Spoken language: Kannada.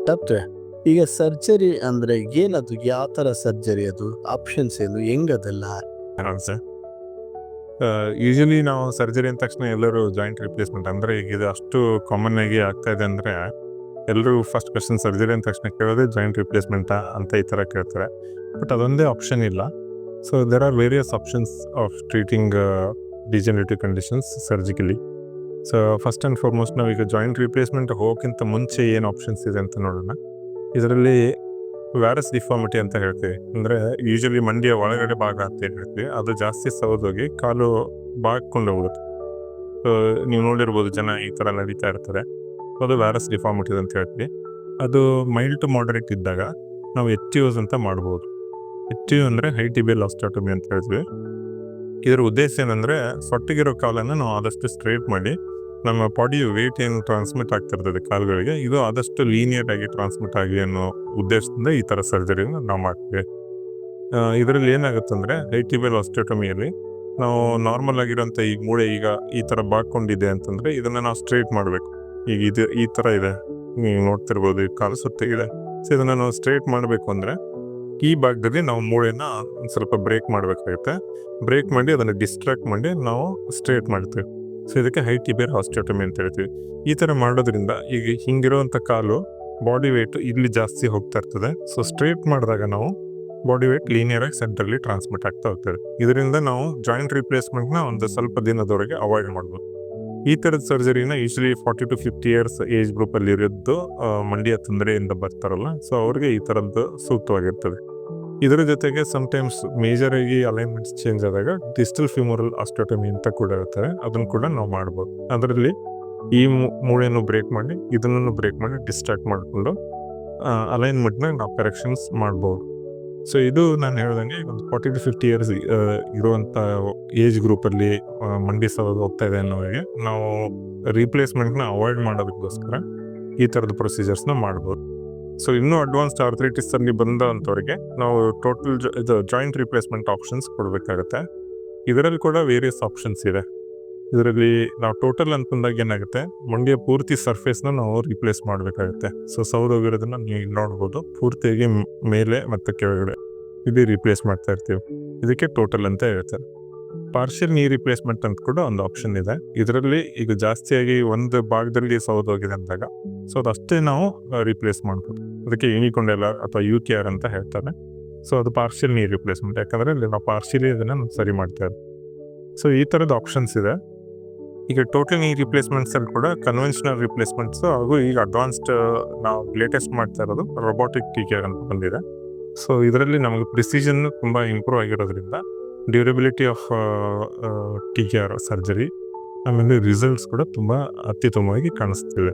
ಡಾಕ್ಟ್ರೆ, ಈಗ ಸರ್ಜರಿ ಅಂದ್ರೆ ಏನದು? ಯಾವ ತರ ಸರ್ಜರಿ ಅದು? ಆಪ್ಷನ್ಸ್ ಏನು? ಹೆಂಗದೆಲ್ಲ? ಸರ್ ಯೂಶಲಿ ನಾವು ಸರ್ಜರಿ ಅಂದ ತಕ್ಷಣ ಎಲ್ಲರೂ ಜಾಯಿಂಟ್ ರಿಪ್ಲೇಸ್ಮೆಂಟ್ ಅಂದರೆ ಈಗ ಇದು ಅಷ್ಟು ಕಾಮನ್ ಆಗಿ ಆಗ್ತಾ ಇದೆ ಅಂದರೆ ಎಲ್ಲರೂ ಫಸ್ಟ್ ಕ್ವಶನ್ ಸರ್ಜರಿ ಅಂದ ತಕ್ಷಣ ಕೇಳೋದೇ ಜಾಯಿಂಟ್ ರಿಪ್ಲೇಸ್ಮೆಂಟಾ ಅಂತ ಈ ಥರ ಕೇಳ್ತಾರೆ. ಬಟ್ ಅದೊಂದೇ ಆಪ್ಷನ್ ಇಲ್ಲ. So there are various options of treating degenerative conditions surgically. So first and foremost ನಾವೀಗ ಜಾಯಿಂಟ್ ರಿಪ್ಲೇಸ್ಮೆಂಟ್ ಹೋಗೋಕ್ಕಿಂತ ಮುಂಚೆ ಏನು ಆಪ್ಷನ್ಸ್ ಇದೆ ಅಂತ ನೋಡೋಣ. ಇದರಲ್ಲಿ ವ್ಯಾರಸ್ ಡಿಫಾರ್ಮಿಟಿ ಅಂತ ಹೇಳ್ತೀವಿ. ಅಂದರೆ ಯೂಶಲಿ ಮಂಡಿಯ ಒಳಗಡೆ ಭಾಗ ಅಂತ ಹೇಳ್ತೀವಿ, ಅದು ಜಾಸ್ತಿ ಸೌದೋಗಿ ಕಾಲು ಬಾಗ್ಕೊಂಡು ಹೋಗುತ್ತೆ. ಸೊ ನೀವು ನೋಡಿರ್ಬೋದು, ಜನ ಈ ಥರ ನಡೀತಾ ಇರ್ತಾರೆ. ಅದು ವ್ಯಾರಸ್ ಡಿಫಾರ್ಮಿಟಿ ಅಂತ ಹೇಳ್ತೀವಿ. ಅದು ಮೈಲ್ಡ್ ಟು ಮಾಡರೇಟ್ ಇದ್ದಾಗ ನಾವು HTOs ಅಂತ ಮಾಡ್ಬೋದು. HTO ಅಂದರೆ ಹೈ ಟಿಬಿಯಲ್ ಆಸ್ಟಿಯೋಟಮಿ ಅಂತ ಹೇಳ್ತೀವಿ. ಇದರ ಉದ್ದೇಶ ಏನಂದರೆ ಸೊಟ್ಟಿಗಿರೋ ಕಾಲನ್ನು ನಾವು ಆದಷ್ಟು ಸ್ಟ್ರೇಟ್ ಮಾಡಿ ನಮ್ಮ ಬಾಡಿಯು ವೇಟ್ ಏನು ಟ್ರಾನ್ಸ್ಮಿಟ್ ಆಗ್ತಿರ್ತದೆ ಕಾಲುಗಳಿಗೆ, ಇದು ಆದಷ್ಟು ಲೀನಿಯರ್ ಆಗಿ ಟ್ರಾನ್ಸ್ಮಿಟ್ ಆಗಿ ಅನ್ನೋ ಉದ್ದೇಶದಿಂದ ಈ ಥರ ಸರ್ಜರಿನ ನಾವು ಮಾಡ್ತೀವಿ. ಇದರಲ್ಲಿ ಏನಾಗುತ್ತೆ ಅಂದರೆ ಹೈ ಟಿಬಿಯಲ್ ಆಸ್ಟಿಯೋಟಮಿಯಲ್ಲಿ ನಾವು ನಾರ್ಮಲ್ ಆಗಿರೋಂಥ ಈಗ ಮೂಳೆ ಈಗ ಈ ಥರ ಬಾಗ್ಕೊಂಡಿದೆ ಅಂತಂದರೆ ಇದನ್ನು ನಾವು ಸ್ಟ್ರೇಟ್ ಮಾಡಬೇಕು. ಈಗ ಇದು ಈ ಥರ ಇದೆ, ನೀವು ನೋಡ್ತಿರ್ಬೋದು, ಈ ಕಾಲು ಸುತ್ತಿಗಿದೆ. ಸೊ ಇದನ್ನು ನಾವು ಸ್ಟ್ರೇಟ್ ಮಾಡಬೇಕು ಅಂದರೆ ಈ ಭಾಗದಲ್ಲಿ ನಾವು ಮೂಳೆನ ಒಂದು ಸ್ವಲ್ಪ ಬ್ರೇಕ್ ಮಾಡಬೇಕಾಗುತ್ತೆ. ಬ್ರೇಕ್ ಮಾಡಿ ಅದನ್ನು ಡಿಸ್ಟ್ರಾಕ್ಟ್ ಮಾಡಿ ನಾವು ಸ್ಟ್ರೇಟ್ ಮಾಡ್ತೀವಿ. ಸೊ ಇದಕ್ಕೆ ಹೈ ಟಿಬಿಯಲ್ ಆಸ್ಟಿಯೋಟಮಿ ಅಂತ ಹೇಳ್ತೀವಿ. ಈ ಥರ ಮಾಡೋದ್ರಿಂದ ಈಗ ಹಿಂಗಿರೋವಂಥ ಕಾಲು ಬಾಡಿ ವೇಟ್ ಇಲ್ಲಿ ಜಾಸ್ತಿ ಹೋಗ್ತಾ ಇರ್ತದೆ. ಸೊ ಸ್ಟ್ರೇಟ್ ಮಾಡಿದಾಗ ನಾವು ಬಾಡಿ ವೇಟ್ ಲೀನಿಯರ್ ಆಗಿ ಸೆಂಟ್ರಲ್ಲಿ ಟ್ರಾನ್ಸ್ಮಿಟ್ ಆಗ್ತಾ ಹೋಗ್ತದೆ. ಇದರಿಂದ ನಾವು ಜಾಯಿಂಟ್ ರಿಪ್ಲೇಸ್ಮೆಂಟ್ನ ಒಂದು ಸ್ವಲ್ಪ ದಿನದವರೆಗೆ ಅವಾಯ್ಡ್ ಮಾಡ್ಬೋದು. ಈ ಥರದ ಸರ್ಜರಿನ ಯೂಶಲಿ 40 to 50 years ಏಜ್ ಗ್ರೂಪಲ್ಲಿ ಇರೋದು ಮಂಡಿಯ ತೊಂದರೆಯಿಂದ ಬರ್ತಾರಲ್ಲ, ಸೊ ಅವ್ರಿಗೆ ಈ ಥರದ್ದು ಸೂಕ್ತವಾಗಿರ್ತದೆ. ಇದರ ಜೊತೆಗೆ ಸಮ್ಟೈಮ್ಸ್ ಮೇಜರ್ ಆಗಿ ಅಲೈನ್ಮೆಂಟ್ಸ್ ಚೇಂಜ್ ಆದಾಗ ಡಿಸ್ಟಲ್ ಫ್ಯೂಮರಲ್ ಆಸ್ಟಿಯೋಟಮಿ ಅಂತ ಕೂಡ ಇರ್ತಾರೆ, ಅದನ್ನು ಕೂಡ ನಾವು ಮಾಡ್ಬೋದು. ಅದರಲ್ಲಿ ಈ ಮೂಳೆಯನ್ನು ಬ್ರೇಕ್ ಮಾಡಿ ಇದನ್ನು ಬ್ರೇಕ್ ಮಾಡಿ ಡಿಸ್ಟ್ರಾಕ್ಟ್ ಮಾಡಿಕೊಂಡು ಅಲೈನ್ಮೆಂಟ್ನ ನಾವು ಕರೆಕ್ಷನ್ಸ್ ಮಾಡ್ಬೋದು. ಸೊ ಇದು ನಾನು ಹೇಳ್ದಂಗೆ ಒಂದು 40 to 50 years ಇರುವಂಥ ಏಜ್ ಗ್ರೂಪಲ್ಲಿ ಮಂಡಿ ಸೌದು ಹೋಗ್ತಾ ಇದೆ ಅನ್ನೋರಿಗೆ ನಾವು ರೀಪ್ಲೇಸ್ಮೆಂಟ್ನ ಅವಾಯ್ಡ್ ಮಾಡೋದಕ್ಕೋಸ್ಕರ ಈ ಥರದ ಪ್ರೊಸೀಜರ್ಸ್ನ ಮಾಡ್ಬೋದು. ಸೊ ಇನ್ನೂ ಅಡ್ವಾನ್ಸ್ಡ್ ಆರ್ಥ್ರೈಟಿಸಲ್ಲಿ ಬಂದಂಥವ್ರಿಗೆ ನಾವು ಟೋಟಲ್ ಇದು ಜಾಯಿಂಟ್ ರಿಪ್ಲೇಸ್ಮೆಂಟ್ ಆಪ್ಷನ್ಸ್ ಕೊಡಬೇಕಾಗುತ್ತೆ. ಇದರಲ್ಲಿ ಕೂಡ ವೇರಿಯಸ್ ಆಪ್ಷನ್ಸ್ ಇದೆ. ಇದರಲ್ಲಿ ನಾವು ಟೋಟಲ್ ಅಂತಂದಾಗ ಏನಾಗುತ್ತೆ, ಮಂಡಿಯ ಪೂರ್ತಿ ಸರ್ಫೇಸ್ನ ನಾವು ರಿಪ್ಲೇಸ್ ಮಾಡಬೇಕಾಗುತ್ತೆ. ಸೊ ಸೌದೋಗಿರೋದನ್ನ ನೀವು ನೋಡ್ಬೋದು, ಪೂರ್ತಿಯಾಗಿ ಮೇಲೆ ಮತ್ತು ಕೆಳಗಡೆ ಇಲ್ಲಿ ರಿಪ್ಲೇಸ್ ಮಾಡ್ತಾ ಇರ್ತೀವಿ. ಇದಕ್ಕೆ ಟೋಟಲ್ ಅಂತ ಹೇಳ್ತಾರೆ. ಪಾರ್ಷಿಯಲ್ ನೀ ರಿಪ್ಲೇಸ್ಮೆಂಟ್ ಅಂತ ಕೂಡ ಒಂದು ಆಪ್ಷನ್ ಇದೆ. ಇದರಲ್ಲಿ ಈಗ ಜಾಸ್ತಿಯಾಗಿ ಒಂದು ಭಾಗದಲ್ಲಿ ಸೌದೋಗಿದೆ ಅಂದಾಗ ಸೊ ಅದಷ್ಟೇ ನಾವು ರಿಪ್ಲೇಸ್ ಮಾಡ್ಬೋದು. ಅದಕ್ಕೆ ಯೂನಿಕೊಂಡೆಲ್ಲ ಅಥವಾ UKR ಅಂತ ಹೇಳ್ತಾರೆ. ಸೊ ಅದು ಪಾರ್ಷಿಯಲ್ ನೀ ರಿಪ್ಲೇಸ್ಮೆಂಟ್, ಯಾಕಂದರೆ ಇಲ್ಲಿ ನಾವು ಪಾರ್ಷಿಯಲಿ ಅದನ್ನು ಸರಿ ಮಾಡ್ತೇವೆ. ಸೊ ಈ ಥರದ ಆಪ್ಷನ್ಸ್ ಇದೆ. ಈಗ ಟೋಟಲ್ ನೀ ರಿಪ್ಲೇಸ್ಮೆಂಟ್ಸಲ್ಲಿ ಕೂಡ ಕನ್ವೆನ್ಷನಲ್ ರಿಪ್ಲೇಸ್ಮೆಂಟ್ಸು ಹಾಗೂ ಈಗ ಅಡ್ವಾನ್ಸ್ಡ್ ನಾವು ಲೇಟೆಸ್ಟ್ ಮಾಡ್ತಾ ಇರೋದು ರೊಬೋಟಿಕ್ TKR ಅಂತ ಬಂದಿದೆ. ಸೊ ಇದರಲ್ಲಿ ನಮಗೆ ಪ್ರಿಸಿಷನ್ ತುಂಬ ಇಂಪ್ರೂವ್ ಆಗಿರೋದ್ರಿಂದ ಡ್ಯೂರಬಿಲಿಟಿ ಆಫ್ TKR ಸರ್ಜರಿ ಆಮೇಲೆ ರಿಸಲ್ಟ್ಸ್ ಕೂಡ ತುಂಬ ಅತ್ಯುತ್ತಮವಾಗಿ ಕಾಣಿಸ್ತಿವೆ.